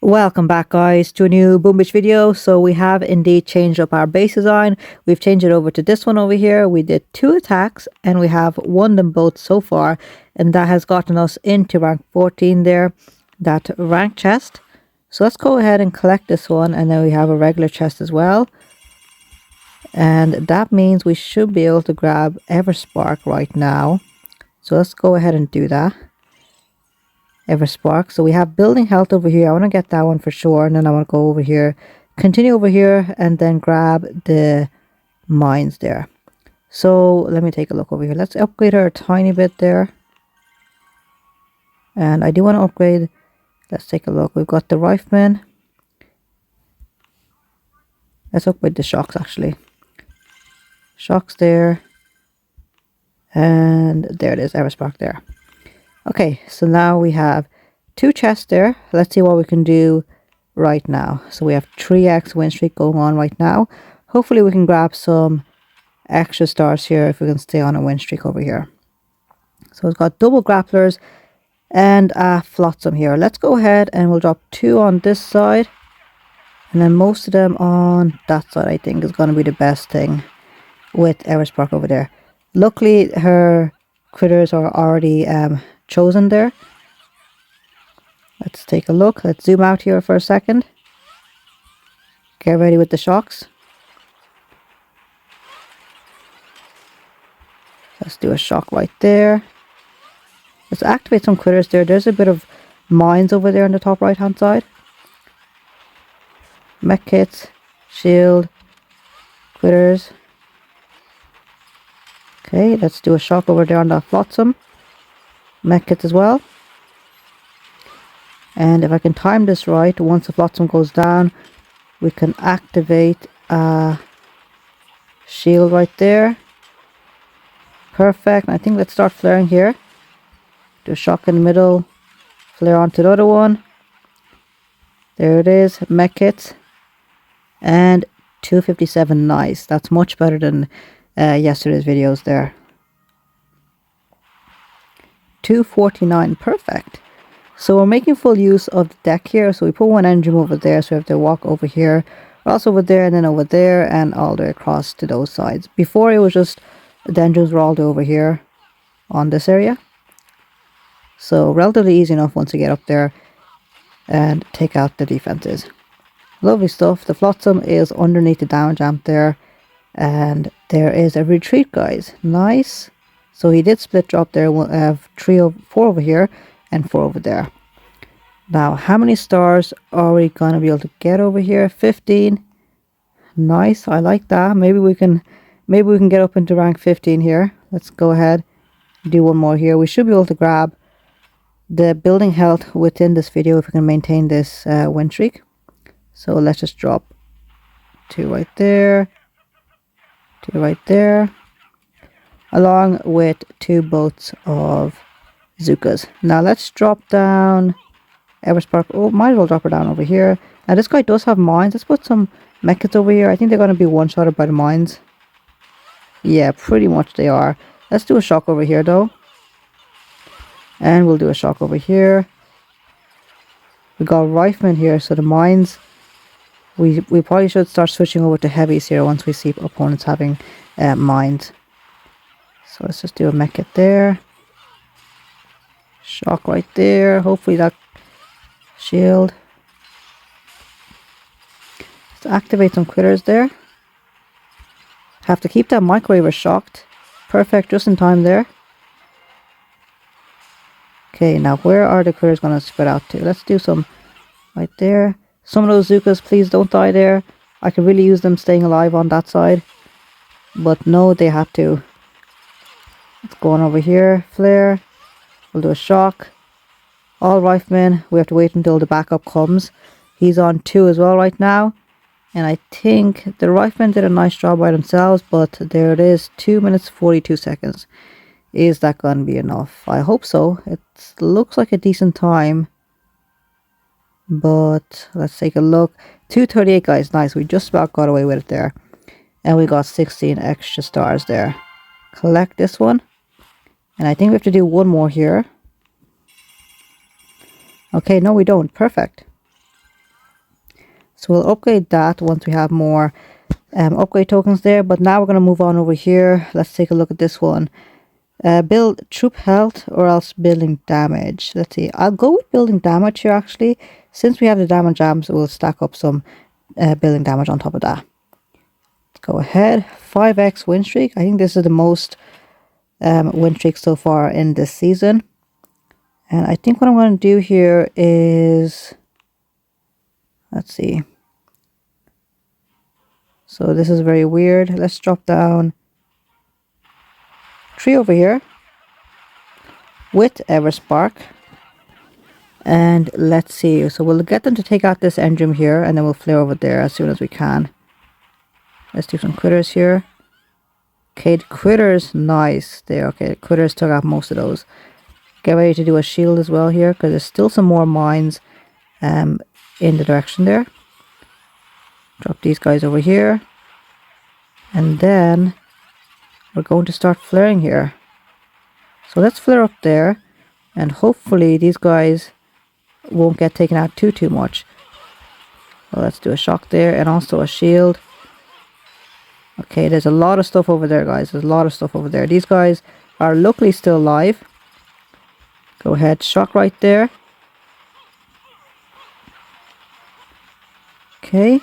Welcome back, guys, to a new Boom Beach video. So we have indeed changed up our base design. We've changed it over to this one over here. We did 2 attacks and we have won them both so far, and that has gotten us into rank 14 there, that rank chest. So let's go ahead and collect this one, and then we have a regular chest as well, and that means we should be able to grab Everspark right now. So let's go ahead and do that. Everspark. So we have building health over here. I want to get that one for sure, and then I want to go over here, continue over here, and then grab the mines there. So let me take a look over here. Let's upgrade her a tiny bit there, and I do want to upgrade. Let's take a look. We've got the rifleman. Let's upgrade the shocks actually. Shocks there, and there it is, Everspark there. Okay, so now we have 2 chests there. Let's see what we can do right now. So we have 3x win streak going on right now. Hopefully we can grab some extra stars here if we can stay on a win streak over here. So it's got double grapplers and a flotsam here. Let's go ahead and we'll drop 2 on this side, and then most of them on that side I think is going to be the best thing with Everspark over there. Luckily her critters are already chosen there. Let's take a look. Let's zoom out here for a second. Get ready with the shocks. Let's do a shock right there. Let's activate some critters there. There's a bit of mines over there on the top right hand side. Mech kits, shield, critters. Okay, let's do a shock over there on that flotsam. Mech kits as well. And if I can time this right, once the flotsam goes down, we can activate a shield right there. Perfect. I think let's start flaring here. Do a shock in the middle, flare onto the other one. There it is, mech kits. And 257, nice. That's much better than yesterday's videos there. 249, perfect. So we're making full use of the deck here. So we put one engine over there, so we have to walk over here, also over there, and then over there, and all the way across to those sides. Before it was just the engines were all the way over here on this area. So relatively easy enough once you get up there and take out the defenses. Lovely stuff. The flotsam is underneath the down jump there, and there is a retreat, guys. Nice. So he did split drop there. We'll have 4 over here and 4 over there. Now, how many stars are we going to be able to get over here? 15. Nice. I like that. Maybe we can get up into rank 15 here. Let's go ahead, do one more here. We should be able to grab the building health within this video if we can maintain this win streak. So let's just drop 2 right there, 2 right there, along with 2 boats of Zukas. Now let's drop down Everspark. Oh, might as well drop her down over here. Now this guy does have mines. Let's put some mechas over here. I think they're going to be one-shotted by the mines. Yeah, pretty much they are. Let's do a shock over here though. And we'll do a shock over here. We got riflemen here, so the mines, we probably should start switching over to heavies here once we see opponents having mines. So let's just do a mech kit there. Shock right there. Hopefully that shield. Let's activate some critters there. Have to keep that microwaver shocked. Perfect, just in time there. Okay, now where are the critters going to spread out to? Let's do some right there. Some of those Zukas, please don't die there. I could really use them staying alive on that side. But no, they had to. Let's go on over here. Flare. We'll do a shock. All riflemen, we have to wait until the backup comes. He's on 2 as well right now. And I think the riflemen did a nice job by themselves, but there it is, 2 minutes 42 seconds. Is that going to be enough? I hope so. It looks like a decent time. But let's take a look. 2:38, guys. Nice. We just about got away with it there. And we got 16 extra stars there. Collect this one. And I think we have to do one more here. Okay, no we don't. Perfect. So we'll upgrade that once we have more upgrade tokens there. But now we're going to move on over here. Let's take a look at this one. Build troop health or else building damage. Let's see. I'll go with building damage here actually. Since we have the damage arms, we'll stack up some building damage on top of that. Let's go ahead. 5x win streak. I think this is the most win streak so far in this season. And I think what I'm going to do here is, let's see. So this is very weird. Let's drop down 3 over here with Everspark. And let's see. So we'll get them to take out this engine here, and then we'll flare over there as soon as we can. Let's do some critters here. Okay, the critters, nice. There, okay, the critters took out most of those. Get ready to do a shield as well here, because there's still some more mines in the direction there. Drop these guys over here. And then we're going to start flaring here. So let's flare up there. And hopefully these guys won't get taken out too much. So let's do a shock there and also a shield. Okay, there's a lot of stuff over there, guys. There's a lot of stuff over there. These guys are luckily still alive. Go ahead, shock right there. Okay.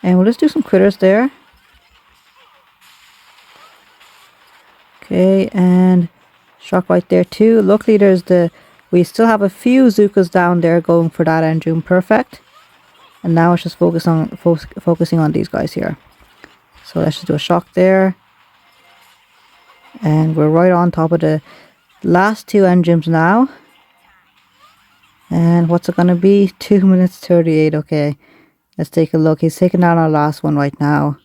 And we'll just do some critters there. Okay, and shock right there too. Luckily we still have a few Zukas down there going for that engine. Perfect. And now it's just focusing on these guys here. So let's just do a shock there. And we're right on top of the last 2 engines now. And what's it gonna be? 2 minutes 38. Okay, let's take a look. He's taking down our last one right now.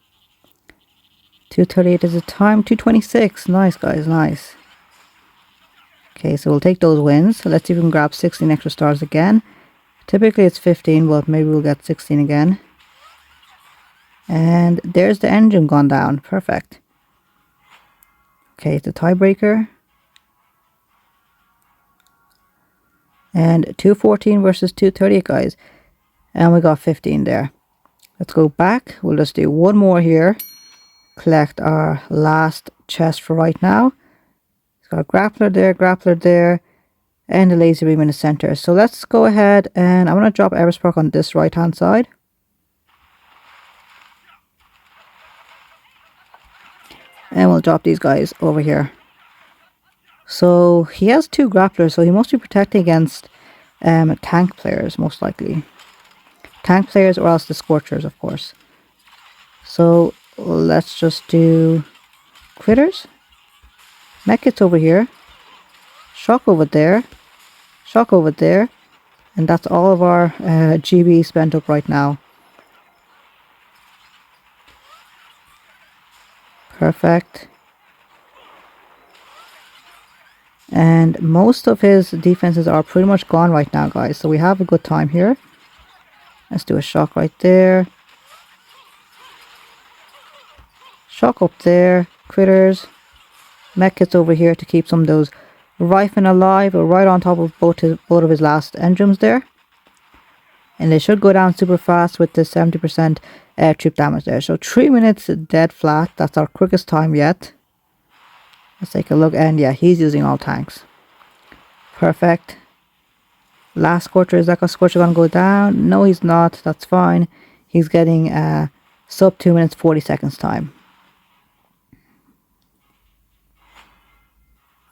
2:38 is the time. 2:26. Nice, guys, nice. Okay, so we'll take those wins. So let's see if we can grab 16 extra stars again. Typically it's 15, but maybe we'll get 16 again. And there's the engine gone down. Perfect. Okay, the tiebreaker. And 2:14 versus 2:38, guys. And we got 15 there. Let's go back. We'll just do one more here. Collect our last chest for right now. It's got a grappler there, and a laser beam in the center. So let's go ahead and I'm going to drop Everspark on this right hand side. And we'll drop these guys over here. So he has 2 grapplers, so he must be protecting against tank players, most likely. Tank players or else the Scorchers, of course. So let's just do critters. Mechits over here. Shock over there. Shock over there. And that's all of our GB spent up right now. Perfect. And most of his defenses are pretty much gone right now, guys. So we have a good time here. Let's do a shock right there. Shock up there. Critters. Mechits over here to keep some of those rifling alive. We're right on top of both of his last engines there. And they should go down super fast with the 70% troop damage there. So 3 minutes dead flat. That's our quickest time yet. Let's take a look. And yeah, he's using all tanks. Perfect. Last Scorcher. Is that Scorcher going to go down? No, he's not. That's fine. He's getting sub 2 minutes 40 seconds time.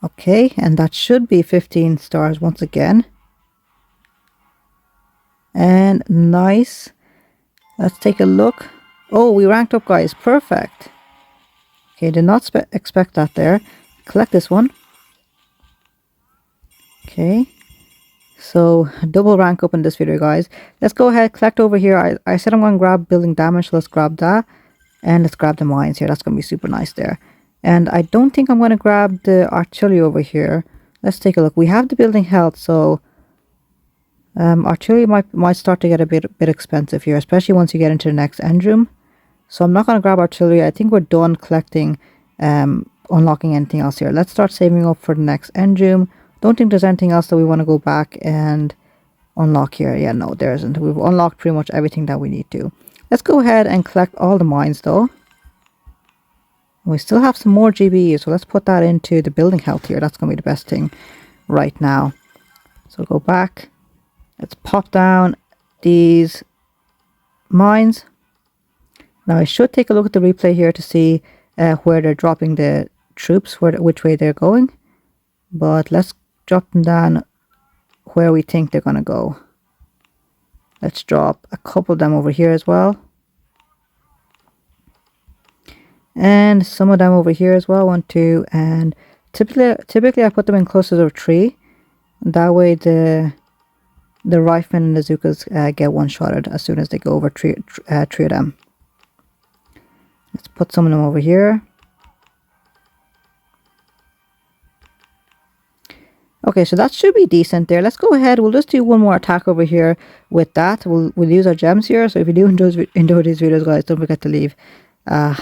Okay, and that should be 15 stars once again. And nice. Let's take a look. Oh, we ranked up, guys. Perfect. Okay, did not expect that there. Collect this one. Okay. So, double rank up in this video, guys. Let's go ahead, collect over here. I said I'm going to grab building damage, so let's grab that. And let's grab the mines here. That's going to be super nice there. And I don't think I'm going to grab the artillery over here. Let's take a look. We have the building health, so artillery might start to get a bit expensive here, especially once you get into the next end room. So I'm not going to grab artillery. I think we're done collecting, unlocking anything else here. Let's start saving up for the next end room. Don't think there's anything else that we want to go back and unlock here. Yeah, no, there isn't. We've unlocked pretty much everything that we need to. Let's go ahead and collect all the mines though. We still have some more GBE, so let's put that into the building health here. That's going to be the best thing right now. So go back. Let's pop down these mines. Now I should take a look at the replay here to see where they're dropping the troops, which way they're going. But let's drop them down where we think they're going to go. Let's drop a couple of them over here as well. And some of them over here as well, 1, 2, and typically I put them in clusters of 3. That way the riflemen and the Zookas get one-shotted as soon as they go over three of them. Let's put some of them over here. Okay, so that should be decent there. Let's go ahead. We'll just do one more attack over here with that. We'll use our gems here. So if you do enjoy these videos, guys, don't forget to leave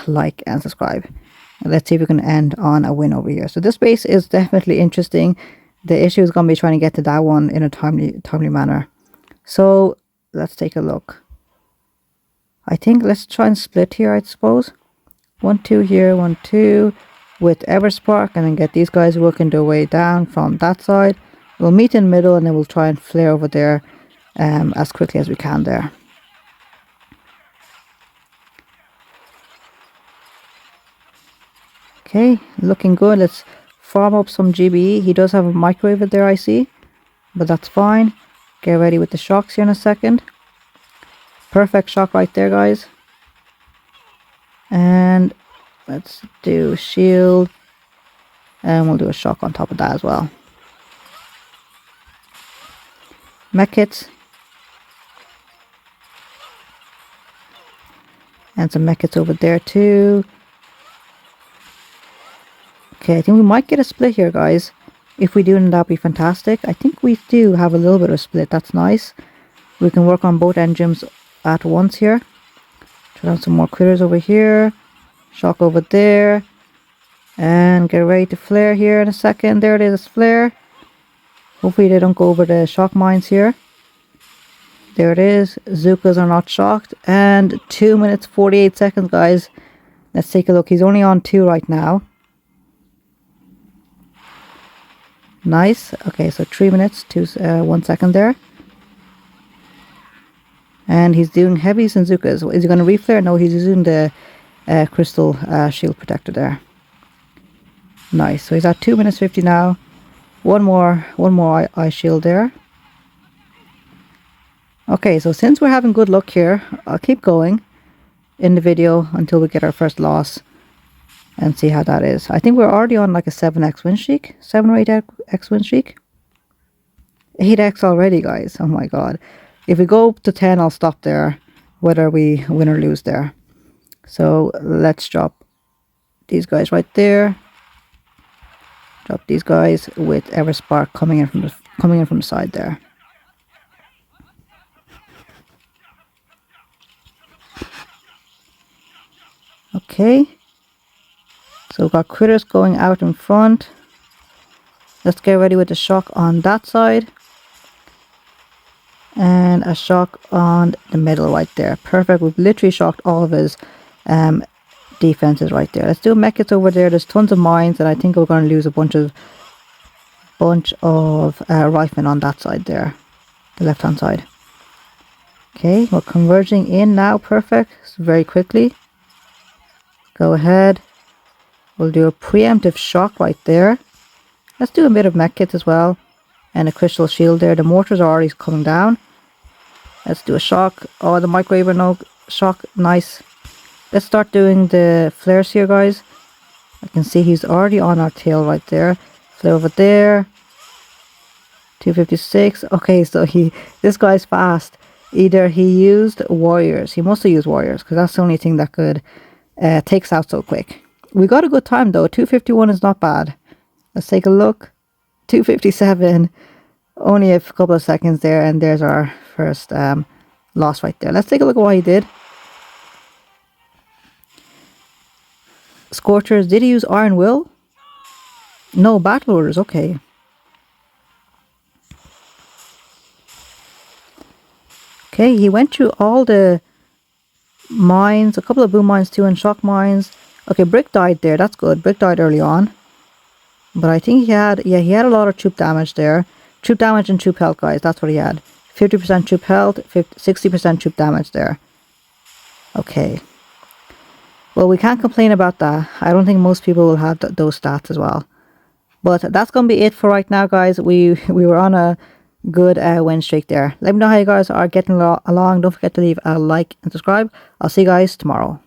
like and subscribe. Let's see if we can end on a win over here. So this base is definitely interesting. The issue is going to be trying to get to that one in a timely manner. So let's take a look. I think let's try and split here, I suppose. 1, 2 here, 1, 2 with Everspark, and then get these guys working their way down from that side. We'll meet in the middle, and then we'll try and flare over there as quickly as we can there. Okay, looking good. Let's farm up some GBE. He does have a microwave there, I see, but that's fine. Get ready with the shocks here in a second. Perfect shock right there, guys. And let's do shield, and we'll do a shock on top of that as well. Mech kits. And some mech kits over there too. Okay, I think we might get a split here, guys. If we do, then that'd be fantastic. I think we do have a little bit of a split. That's nice. We can work on both engines at once here. Try out some more critters over here. Shock over there. And get ready to flare here in a second. There it is, flare. Hopefully they don't go over the shock mines here. There it is. Zookas are not shocked. And 2 minutes 48 seconds, guys. Let's take a look. He's only on 2 right now. Nice. Okay, so 3 minutes, 1 second there. And he's doing heavies and Zookas. Is he going to reflare? No, he's using the crystal shield protector there. Nice. So he's at 2 minutes 50 now. One more eye shield there. Okay, so since we're having good luck here, I'll keep going in the video until we get our first loss and see how that is. I think we're already on like a 7x win streak. 7 or 8x win streak. 8x already, guys. Oh my god. If we go up to 10, I'll stop there, whether we win or lose there. So let's drop these guys right there. Drop these guys with Everspark coming in from the side there. Okay. So we've got critters going out in front. Let's get ready with the shock on that side. And a shock on the middle right there. Perfect. We've literally shocked all of his defenses right there. Let's do mech kits over there. There's tons of mines, and I think we're going to lose a bunch of riflemen on that side there. The left hand side. Okay, we're converging in now. Perfect. So very quickly. Go ahead. We'll do a preemptive shock right there. Let's do a bit of mech kits as well. And a crystal shield there. The mortars are already coming down. Let's do a shock. Oh, the microwave no shock. Nice. Let's start doing the flares here, guys. I can see he's already on our tail right there. Flare over there. 256. Okay, so this guy's fast. Either he used warriors. He must have used warriors, because that's the only thing that could take us out so quick. We got a good time though. 251 is not bad. Let's take a look. 257. Only a couple of seconds there, and there's our first loss right there. Let's take a look at what he did. Scorchers. Did he use Iron Will? No, battle orders. Okay. Okay, he went through all the mines, a couple of boom mines too, and shock mines. Okay, Brick died there. That's good. Brick died early on. But I think he had, yeah, he had a lot of troop damage there. Troop damage and troop health, guys. That's what he had. 50% troop health, 60% troop damage there. Okay. Well, we can't complain about that. I don't think most people will have those stats as well. But that's going to be it for right now, guys. We were on a good win streak there. Let me know how you guys are getting along. Don't forget to leave a like and subscribe. I'll see you guys tomorrow.